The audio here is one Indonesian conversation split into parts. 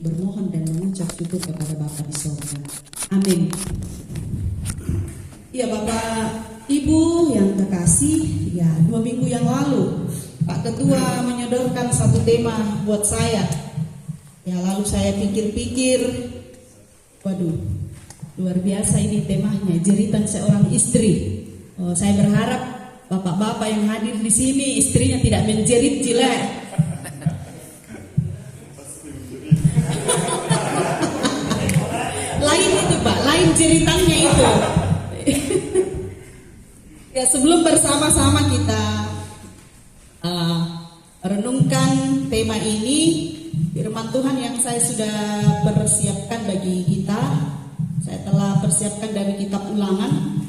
bermohon dan mengucap syukur kepada Bapa di sorga. Amin. Ya Bapak Ibu yang terkasih, ya 2 minggu yang lalu Pak Ketua menyodorkan satu tema buat saya. Ya lalu saya pikir-pikir, waduh luar biasa ini temanya, jeritan seorang istri. Saya berharap bapak-bapak yang hadir di sini istrinya tidak menjerit jelek. Lain itu Pak, lain jeritannya itu. Ya sebelum bersama-sama kita renungkan tema ini, firman Tuhan yang saya sudah persiapkan bagi kita, saya telah persiapkan dari kitab Ulangan.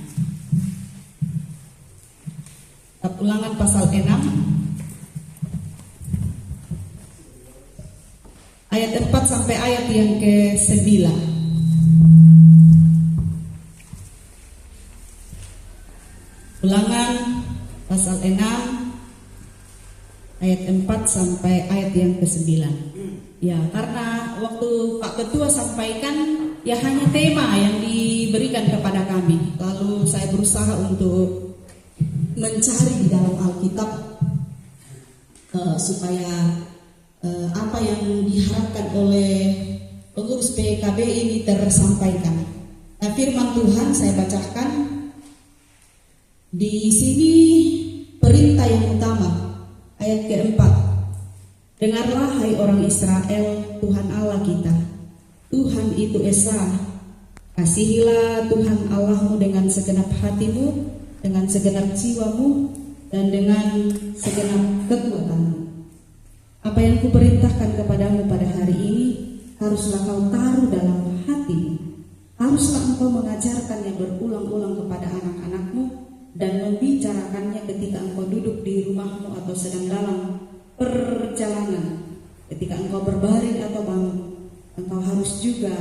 Kitab Ulangan pasal 6 ayat 4 sampai ayat yang ke-9. Ulangan pasal 6 ayat 4 sampai ayat yang ke-9. Ya, karena waktu Pak Ketua sampaikan ya hanya tema yang diberikan kepada kami. Lalu saya berusaha untuk mencari di dalam Alkitab supaya apa yang diharapkan oleh pengurus PKB ini tersampaikan. Nah, firman Tuhan saya bacakan di sini, perintah yang utama ayat ke-4. Dengarlah hai orang Israel, Tuhan Allah kita, Tuhan itu Esa. Kasihilah Tuhan Allahmu dengan segenap hatimu, dengan segenap jiwamu, dan dengan segenap kekuatanmu. Apa yang kuperintahkan kepadamu pada hari ini haruslah kau taruh dalam hatimu. Haruslah engkau mengajarkannya berulang-ulang kepada anak-anakmu dan membicarakannya ketika engkau duduk di rumahmu atau sedang dalam perjalanan, ketika engkau berbaring atau bangun. Engkau harus juga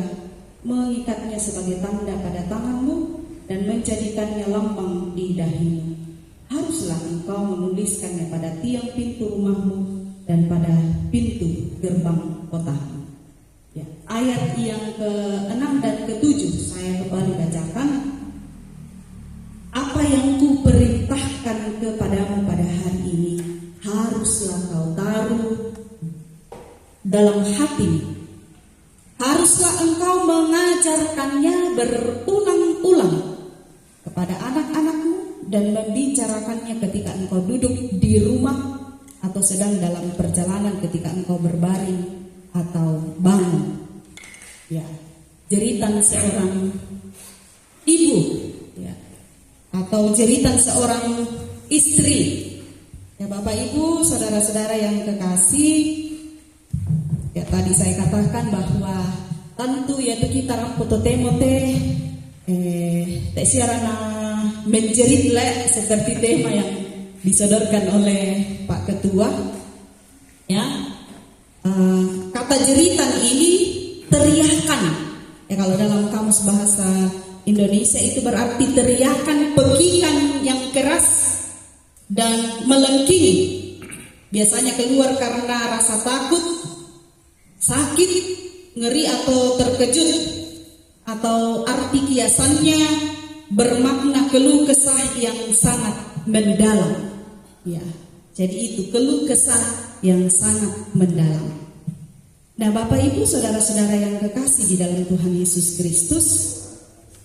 mengikatnya sebagai tanda pada tanganmu dan menjadikannya lambang di dahimu. Haruslah engkau menuliskannya pada tiang pintu rumahmu dan pada pintu gerbang kotamu. Ya, ayat yang ke-6 dan ke-7 saya kembali bacakan. Apa yang kuperintahkan kepadamu pada hari ini haruslah kau taruh dalam hatimu. Haruslah engkau mengajarkannya berulang-ulang kepada anak-anakmu dan membicarakannya ketika engkau duduk di rumah atau sedang dalam perjalanan, ketika engkau berbaring atau bangun. Ya, jeritan seorang ibu, ya, atau jeritan seorang istri. Ya Bapak Ibu, saudara-saudara yang kekasih, ya tadi saya katakan bahwa tentu yaitu kita ramputo temote tak siarana menjerit le seperti tema yang disodorkan oleh Pak Ketua. Ya, kata jeritan ini teriakan. Ya kalau dalam kamus bahasa Indonesia itu berarti teriakan, pekikan yang keras dan melengking. Biasanya keluar karena rasa takut, sakit, ngeri atau terkejut, atau arti kiasannya bermakna keluh kesah yang sangat mendalam. Ya, jadi itu keluh kesah yang sangat mendalam. Nah, Bapak Ibu, saudara-saudara yang kekasih di dalam Tuhan Yesus Kristus,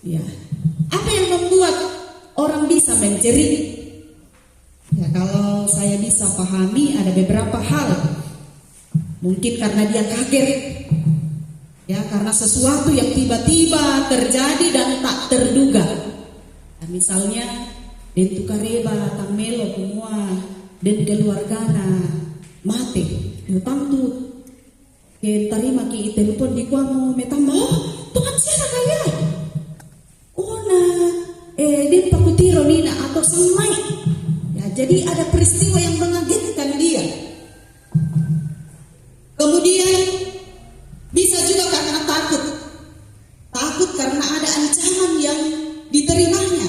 ya, apa yang membuat orang bisa menjerit? Ya, kalau saya bisa pahami ada beberapa hal. Mungkin karena dia kaget, ya, karena sesuatu yang tiba-tiba terjadi dan tak terduga. Nah, misalnya dentu kareba tamelo semua dan keluargana mati. Yo tantu ke tarima ki telepon di kuamu metamba, Tuhan siapa kaya? Oh na din pakutiro nina atau semai. Ya, jadi ada peristiwa yang mengagetkan dia. Kemudian bisa juga karena takut. Takut karena ada ancaman yang diterimanya,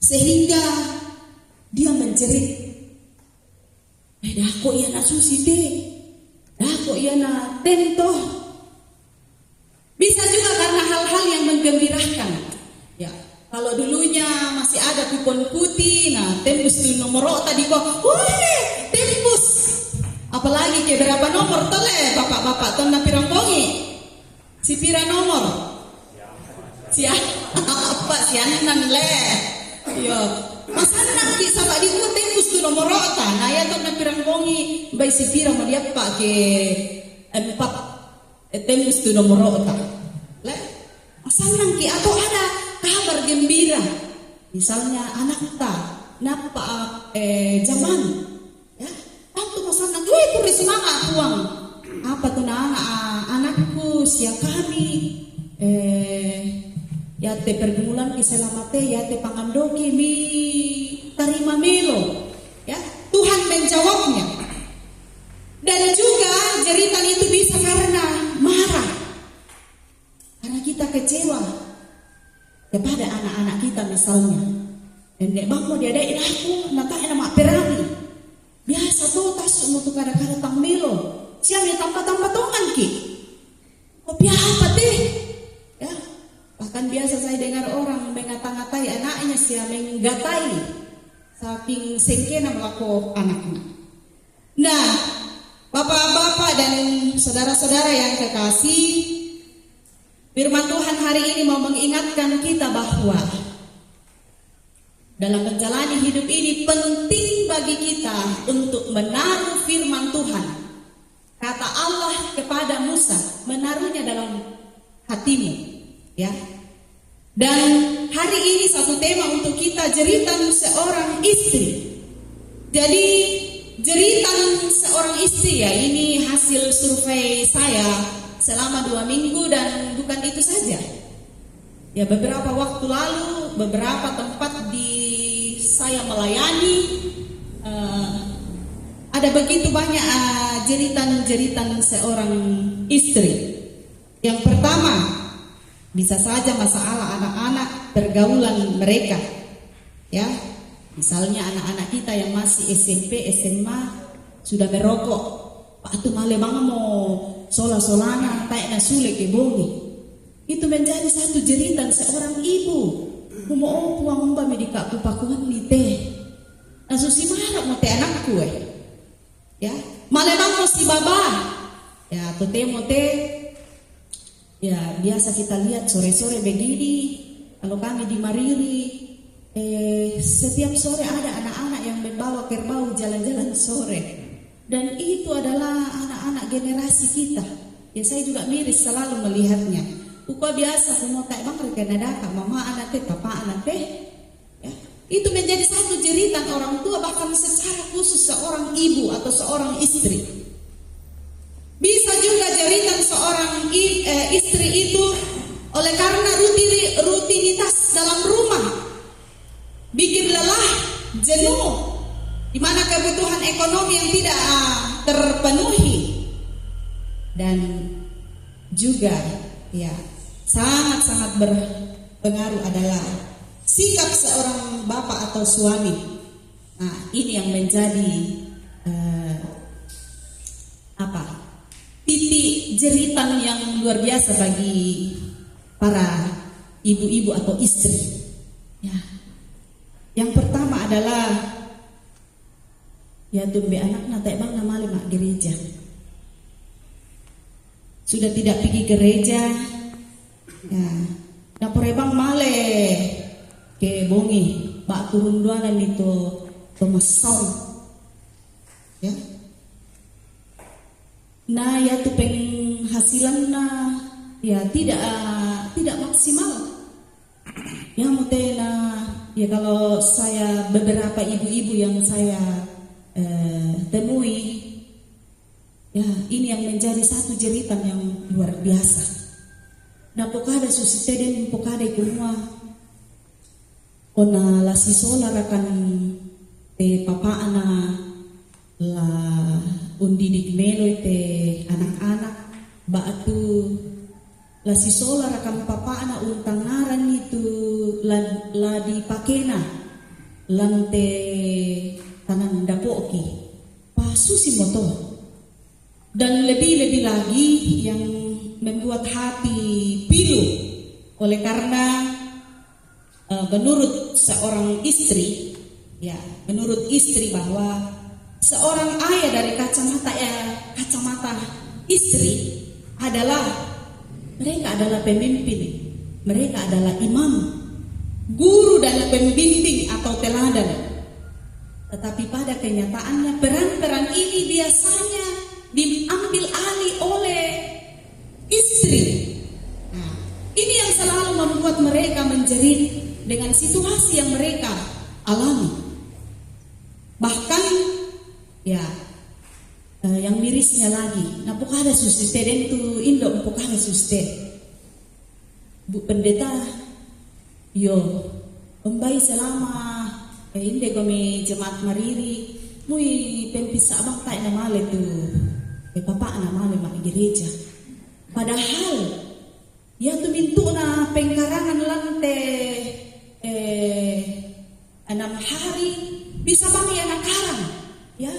sehingga dia menjerit. Dah kok ia nak susi deh, dah kok ia nak tentu. Bisa juga karena hal-hal yang menggembirakan. Ya, kalau dulunya masih ada kupon putih, nah tembus tuh nomor tadi kok, wih, tembus. Apalagi ke berapa nomor tole, bapak-bapak tanda pirang bongi. Si pira nomor? Siapa sianan le? Yo, masalah ki sama di ku tembus tuh nomor nah ya tanda pirang bongi, baik si pira mau dia pakai 4. Tembus tuh nomor le, masalah ki atau ada kabar gembira, misalnya anak kita napa zaman, ya, waktu masalah gue puri semangat uang, apa tuh anakku siap kami, ya te pergumulan ki selamate ya te pangandoki mi tarima melo, ya Tuhan menjawabnya. Dan juga jeritan itu bisa karena marah, karena kita kecewa kepada anak-anak kita misalnya. Dan dek bang mau diadain aku, natanya nama perami. Biasa tuh tasuk untuk kadang-kadang tang melo. Siapa yang tanpa tongan ki? Kopi apa teh? Ya, bahkan biasa saya dengar orang mengata-ngatai anaknya siapa menggatai saking sengkena melakukan anaknya. Nah, bapak-bapak dan saudara-saudara yang kekasih, firman Tuhan hari ini mau mengingatkan kita bahwa dalam menjalani hidup ini penting bagi kita untuk menaruh firman Tuhan. Kata Allah kepada Musa, menaruhnya dalam hatimu, ya. Dan hari ini satu tema untuk kita, jeritan seorang istri. Jadi jeritan seorang istri ya, ini hasil survei saya selama 2 minggu dan bukan itu saja. Ya beberapa waktu lalu, beberapa tempat di saya melayani, ada begitu banyak jeritan-jeritan seorang istri. Yang pertama, bisa saja masalah anak-anak pergaulan mereka, ya. Misalnya anak-anak kita yang masih SMP, SMA sudah merokok, Pak tu male bang mau sola-solana, tak na sulit ke bongi. Itu menjadi satu jeritan seorang ibu. Mau puang umba medika kupakuan ni teh. Asusi marah mau teh anakku ya. Male bang mau si baba. Ya mo teh. Ya biasa kita lihat sore-sore begini. Kalau kami di Mariri. Setiap sore ada anak-anak yang membawa kerbau jalan-jalan sore, dan itu adalah anak-anak generasi kita. Ya saya juga miris selalu melihatnya. Uka biasa semua tak bang kena daka mama anak teh papa anak teh. Ya, itu menjadi satu jeritan orang tua, bahkan secara khusus seorang ibu atau seorang istri. Bisa juga jeritan seorang istri itu oleh karena rutinitas dalam rumah. Bikin lelah, jenuh, di mana kebutuhan ekonomi yang tidak terpenuhi, dan juga ya sangat-sangat berpengaruh adalah sikap seorang bapak atau suami. Nah ini yang menjadi titik jeritan yang luar biasa bagi para ibu-ibu atau istri. Ya. Yang pertama adalah ya tumbe anaknya tak bang nama mak gereja. Sudah tidak pergi gereja. Ya, dapur bang male ke bongi, bak turun duanan itu pemasau. Ya. Nah ya tu penghasilan ya tidak maksimal. Ya mutena. Ya kalau saya beberapa ibu-ibu yang saya temui, ya ini yang menjadi satu jeritan yang luar biasa. Nah pokada susi teden pokada kumua, ona la sisola rakan te papa ana la undidik melo te anak-anak batu la sisola rakan papa ana untangaran itu la dipakena lante tanan dapoki pasusi moto Dan lebih-lebih lagi yang membuat hati pilu oleh karena menurut seorang istri, ya, menurut istri bahwa seorang ayah dari kacamata istri adalah mereka adalah pemimpin, mereka adalah imam, guru dan pembimbing atau teladan. Tetapi pada kenyataannya peran-peran ini biasanya diambil alih oleh istri. Nah, ini yang selalu membuat mereka menjerit dengan situasi yang mereka alami. Bahkan ya yang mirisnya lagi, napukada suste den tu indo napukada suste. Bu pendeta, yo pembai selama inde kami jemaat mariri, mui pempisa abang tak namale tu, papa namale mak gereja. Padahal ya tu mintu na pengkarangan lante 6 hari bisa bang anak karang, ya.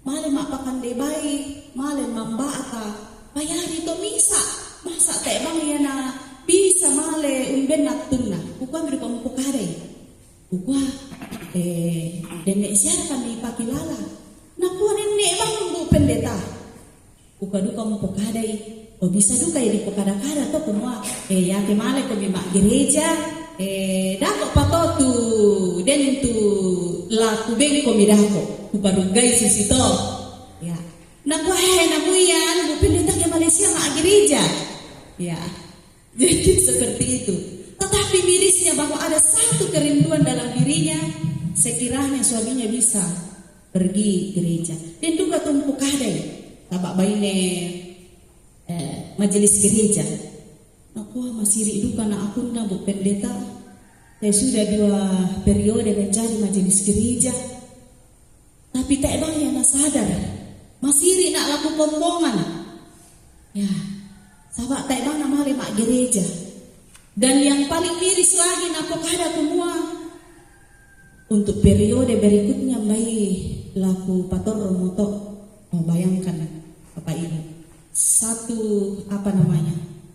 Male mak pakande baik, male mambata, bayari to misa, masa te bang na bisa male umben natuna, ukwa beri pukare, ukwa nenek siapa nih pakilala, nakua nenek bang bu pendeta, ukwa duka mupukadai, o bisa duka ya di pokada-kada to kumwa, ya kemale kami mak gereja, dako patotu, den tu laku beng komi dako, kuparugai susito, ya. Nakua nakuyan bu pendeta ke Malaysia mak gereja, ya. Jadi seperti itu. Tetapi mirisnya bahwa ada satu kerinduan dalam dirinya, sekiranya suaminya bisa pergi gereja. Dan juga tumpuk kadai, tabak baine majelis gereja. Aku masih rindu karena aku na bu pendeta. Saya sudah 2 periode menjadi majelis gereja. Tapi tak bang yang sadar, masih rindu nak laku pombongan. Ya. Sabak tak bang nama lemak gereja. Dan yang paling miris lagi napokada semua untuk periode berikutnya bayi laku pator romoto. Oh, bayangkan Bapak Ibu, satu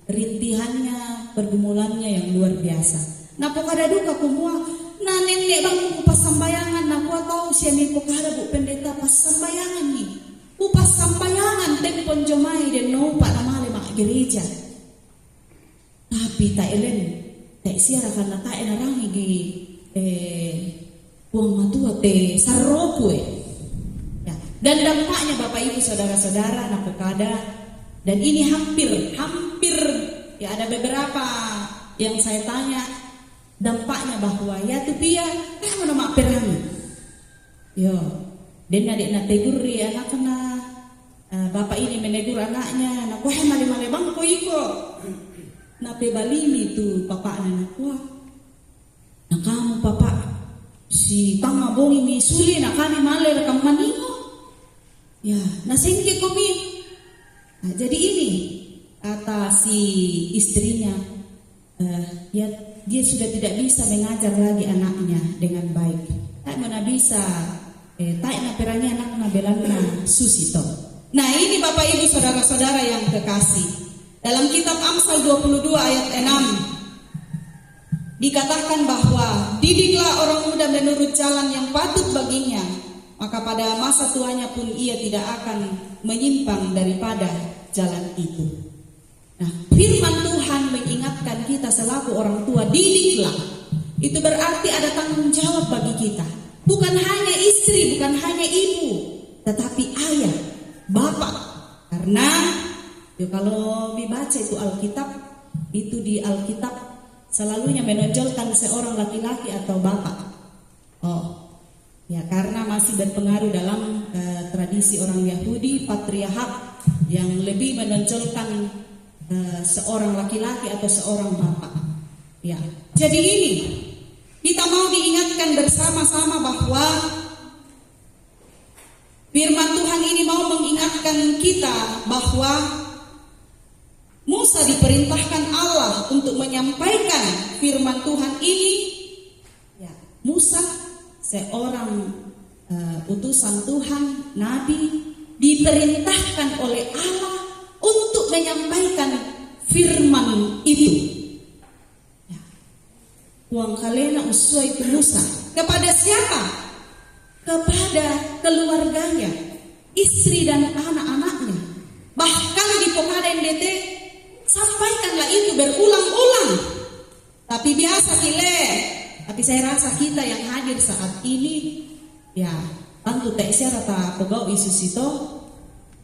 rintihannya, pergumulannya yang luar biasa. Napokada duka semua. Nah nenek bang upas sambayangan, naku tahu siapa pokada bu pendeta pas sambayangan nih. Upas sambayangan tempon jomai dan naupa nama lemak gereja. Tapi tak elen, tak siara karena tak enarang gi buang matua te sarropue. Ya. Dan dampaknya Bapak Ibu saudara-saudara napokada, dan ini hampir ya ada beberapa yang saya tanya dampaknya bahwa ya tu pia kamu nama perang. Yo. Dan adik nak tegur ya anak kena bapak ini menegur anaknya, nak wah male bang ko iko, nak balimi tu papa anak wah, nak kamu papa si tanga bong ini suli nak kami male rekam maningo, ya nasengke komi, nah, jadi ini kata si istrinya, ya dia sudah tidak bisa mengajar lagi anaknya dengan baik, tak mana bisa. Tak na peranya anak na belana susito. Nah ini Bapak Ibu saudara-saudara yang kekasih, dalam kitab Amsal 22 ayat 6 dikatakan bahwa didiklah orang muda menurut jalan yang patut baginya, maka pada masa tuanya pun ia tidak akan menyimpang daripada jalan itu. Nah firman Tuhan mengingatkan kita selaku orang tua, didiklah. Itu berarti ada tanggung jawab bagi kita. Bukan hanya istri, bukan hanya ibu, tetapi ayah, bapak. Karena ya kalau dibaca itu Alkitab, itu di Alkitab selalunya menonjolkan seorang laki-laki atau bapak. Oh, ya karena masih berpengaruh dalam tradisi orang Yahudi, patriarkat yang lebih menonjolkan seorang laki-laki atau seorang bapak. Ya, jadi ini kita mau diingatkan bersama-sama bahwa firman Tuhan ini mau mengingatkan kita bahwa Musa diperintahkan Allah untuk menyampaikan firman Tuhan ini. Ya, Musa seorang utusan Tuhan, nabi, diperintahkan oleh Allah untuk menyampaikan firman itu. Ya. Uang kalena usua itu Musa. Kepada siapa? Kepada keluarganya, istri dan anak-anaknya. Bahkan di Pokada NDT sampaikanlah itu berulang-ulang. Tapi biasa tapi saya rasa kita yang hadir saat ini, ya bantu tak rata pegawai Yesus itu,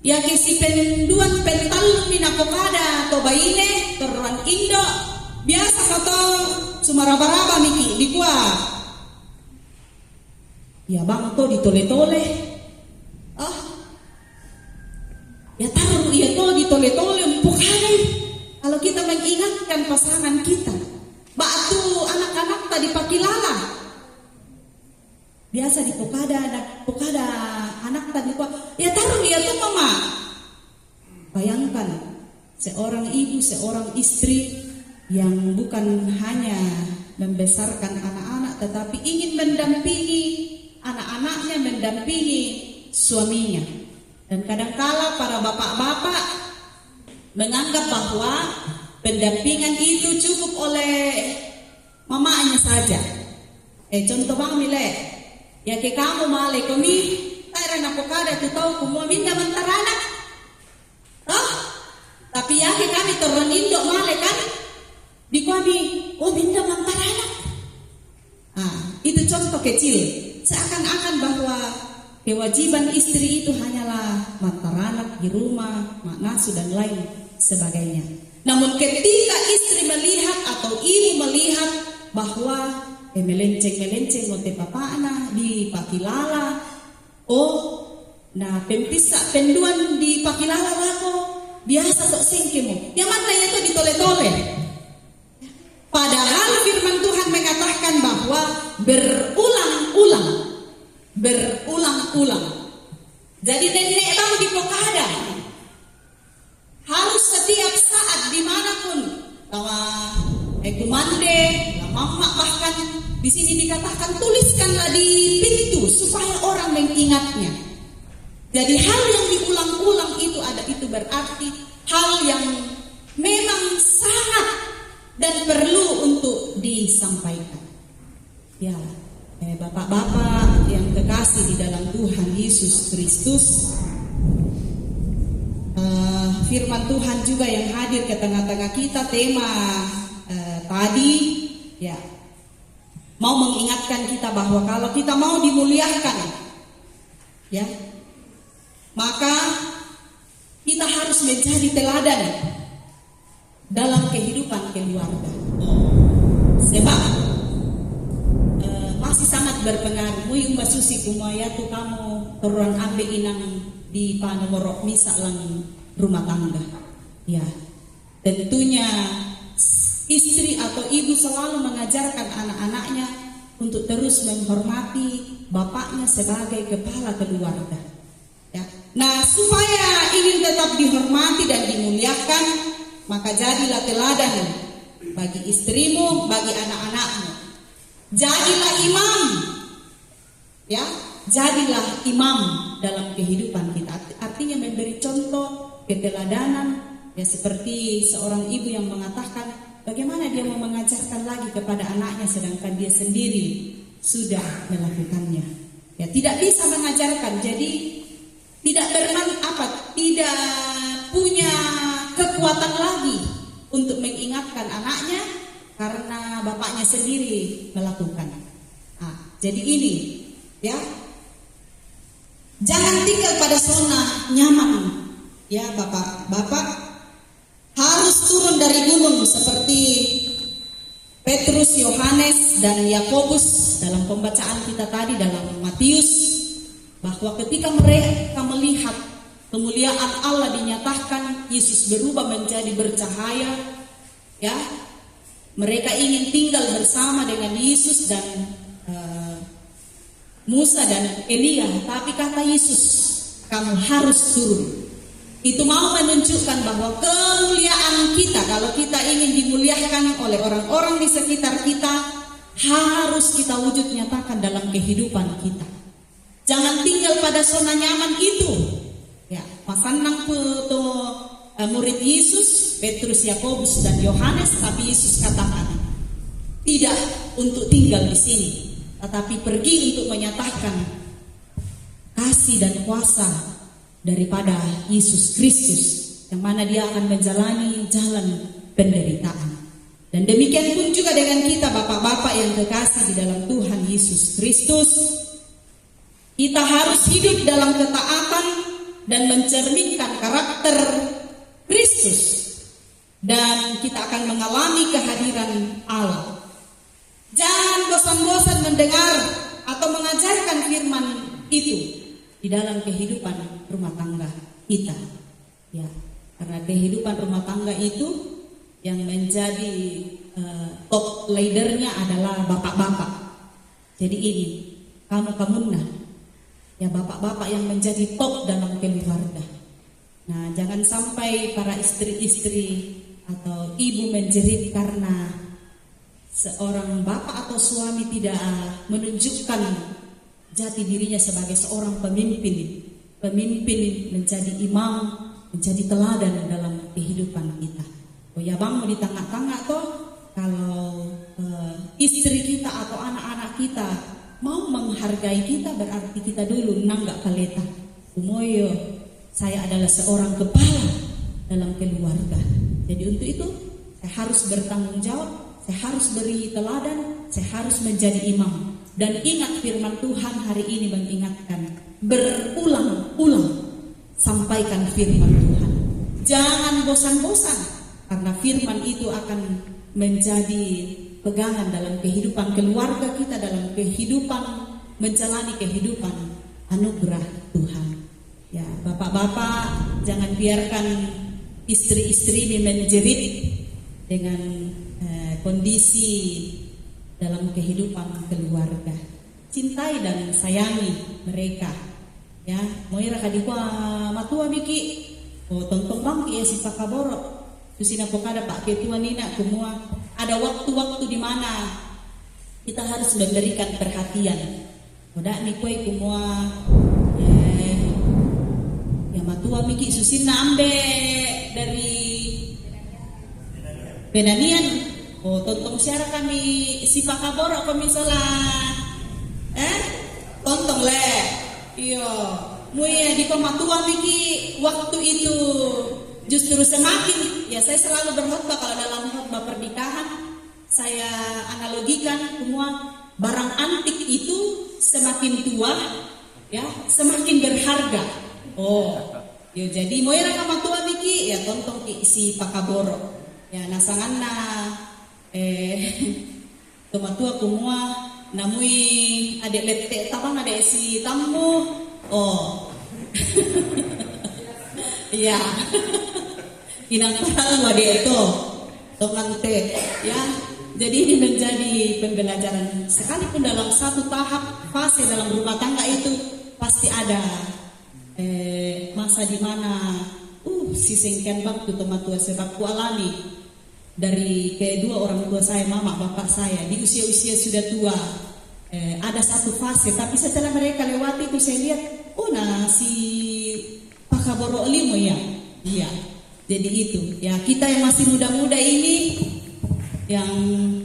ya kisi penduan pentalung mina Pokada atau baine teruan Indo biasa kata cuma raba-raba miki di kuah. Ya bang to ditole-tole, ya taruh ya to ditole-tole Pokada. Kalau kita mengingatkan pasangan kita, batu anak-anak tadi pakilala. Biasa di Pokada anak tadi ya taruh ya tuh mama. Bayangkan seorang ibu, seorang istri yang bukan hanya membesarkan anak-anak tetapi ingin mendampingi anak-anaknya, mendampingi suaminya. Dan kadangkala para bapak-bapak menganggap bahwa pendampingan itu cukup oleh mamanya saja. Contoh bang mile, ya ke kamu male kami, tayra na Pokada tu tahu kumua minda mantarana. Tapi ya ke kami turun Indo male kan, di kami minda mantarana. Itu contoh kecil. Seakan-akan bahwa kewajiban istri itu hanyalah mantarana di rumah, maknasu dan lain sebagainya. Namun ketika istri melihat atau ibu melihat bahwa melenceng mote papana di pakilala, pempisa penduan di pakilala lako biasa sok singkemo. Yang mana itu ditole-tole. Padahal firman Tuhan mengatakan bahwa berulang-ulang. Jadi nenek bang di Pokada harus setiap saat dimanapun, kumande, mama bahkan di sini dikatakan tuliskanlah di pintu supaya orang mengingatnya. Jadi hal yang diulang-ulang itu berarti hal yang memang sangat dan perlu untuk disampaikan. Ya, bapak-bapak yang terkasih di dalam Tuhan Yesus Kristus. Firman Tuhan juga yang hadir ke tengah-tengah kita, tema tadi ya mau mengingatkan kita bahwa kalau kita mau dimuliakan, ya maka kita harus menjadi teladan dalam kehidupan keluarga. Sebab masih sangat berpengaruh. Muyung basusi kumaya tu kamu turun ambil inang di panomorok misalang rumah tangga. Ya, tentunya istri atau ibu selalu mengajarkan anak-anaknya untuk terus menghormati bapaknya sebagai kepala keluarga. Ya. Nah, supaya ingin tetap dihormati dan dimuliakan, maka jadilah teladan bagi istrimu, bagi anak-anakmu. Jadilah imam. Ya, jadilah imam dalam kehidupan kita. Artinya memberi contoh keteladanan, ya seperti seorang ibu yang mengatakan bagaimana dia mau mengajarkan lagi kepada anaknya sedangkan dia sendiri sudah melakukannya. Ya, tidak bisa mengajarkan, jadi tidak tidak punya kekuatan lagi untuk mengingatkan anaknya karena bapaknya sendiri melakukan. Jadi ini, ya, jangan tinggal pada zona nyaman. Ya, bapak-bapak harus turun dari gunung seperti Petrus, Yohanes, dan Yakobus dalam pembacaan kita tadi dalam Matius, bahwa ketika mereka melihat kemuliaan Allah dinyatakan, Yesus berubah menjadi bercahaya, ya, mereka ingin tinggal bersama dengan Yesus dan Musa dan Elia, tapi kata Yesus, kamu harus turun. Itu mau menunjukkan bahwa kemuliaan kita, kalau kita ingin dimuliakan oleh orang-orang di sekitar kita, harus kita wujud nyatakan dalam kehidupan kita. Jangan tinggal pada zona nyaman itu. Ya, masanang po to murid Yesus, Petrus, Yakobus dan Yohanes, tapi Yesus katakan tidak untuk tinggal di sini, tetapi pergi untuk menyatakan kasih dan kuasa daripada Yesus Kristus, yang mana dia akan menjalani jalan penderitaan. Dan demikian pun juga dengan kita bapak-bapak yang kekasih di dalam Tuhan Yesus Kristus. Kita harus hidup dalam ketaatan dan mencerminkan karakter Kristus. Dan kita akan mengalami kehadiran Allah. Jangan bosan-bosan mendengar atau mengajarkan firman itu di dalam kehidupan rumah tangga kita. Ya, karena kehidupan rumah tangga itu yang menjadi top leadernya adalah bapak-bapak. Jadi ini kamu nah, ya bapak-bapak yang menjadi top dalam keluarga. Nah, jangan sampai para istri-istri atau ibu menjerit karena seorang bapak atau suami tidak menunjukkan jati dirinya sebagai seorang pemimpin. Pemimpin menjadi imam, menjadi teladan dalam kehidupan kita. Oh ya bang, mau di tengah-tengah toh, kalau istri kita atau anak-anak kita mau menghargai kita, berarti kita dulu nanggak kaleta. Umoyo, saya adalah seorang kepala dalam keluarga. Jadi untuk itu saya harus bertanggung jawab, saya harus beri teladan, saya harus menjadi imam. Dan ingat firman Tuhan hari ini mengingatkan, berulang-ulang sampaikan firman Tuhan. Jangan bosan-bosan. Karena firman itu akan menjadi pegangan dalam kehidupan keluarga kita, dalam kehidupan menjalani kehidupan anugerah Tuhan. Ya, bapak-bapak jangan biarkan istri-istri menjerit dengan kondisi dalam kehidupan keluarga. Cintai dan sayangi mereka. Ya, moira kadikwa matua miki. Oh, tonton bangki ya si pakaboro. Susina pokada Pak Ketua Nina semua. Ada waktu-waktu di mana kita harus memberikan perhatian. Udah nih kue semua ya matua miki susina ambe dari Benanian. Oh, tontong siara kami si pakaboro kami salah. Tontong le. Iya. Muya di pematua miki waktu itu justru semakin, ya saya selalu berkhotbah kalau dalam khotbah pernikahan saya analogikan semua barang antik itu semakin tua ya semakin berharga. Oh, ya jadi moira kama tua miki ya tontong si pakaboro. Ya nasanganna tomatua kumua namui adek lete tabang adek si tamu. Oh. Iya. Inang wade itu tokante ya. Jadi ini menjadi pembelajaran. Sekalipun dalam satu tahap fase dalam rumah tangga itu pasti ada masa di mana si sengken waktu tomatua sebab ku alami dari kedua orang tua saya, mama bapak saya di usia-usia sudah tua. Ada satu fase, tapi setelah mereka lewati itu saya lihat, si pakaboro limo ya, iya. Jadi itu, ya kita yang masih muda-muda ini, yang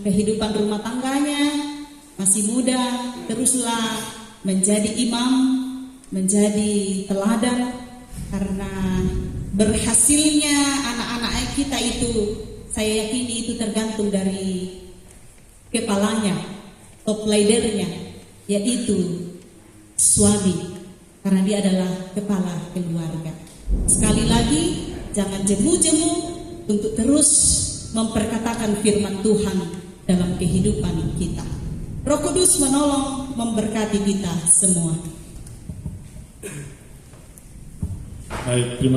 kehidupan rumah tangganya masih muda, teruslah menjadi imam, menjadi teladan, karena berhasilnya anak-anak kita itu, saya yakini itu tergantung dari kepalanya, top leadernya, yaitu suami. Karena dia adalah kepala keluarga. Sekali lagi, jangan jemu-jemu untuk terus memperkatakan firman Tuhan dalam kehidupan kita. Roh Kudus menolong memberkati kita semua. Baik, terima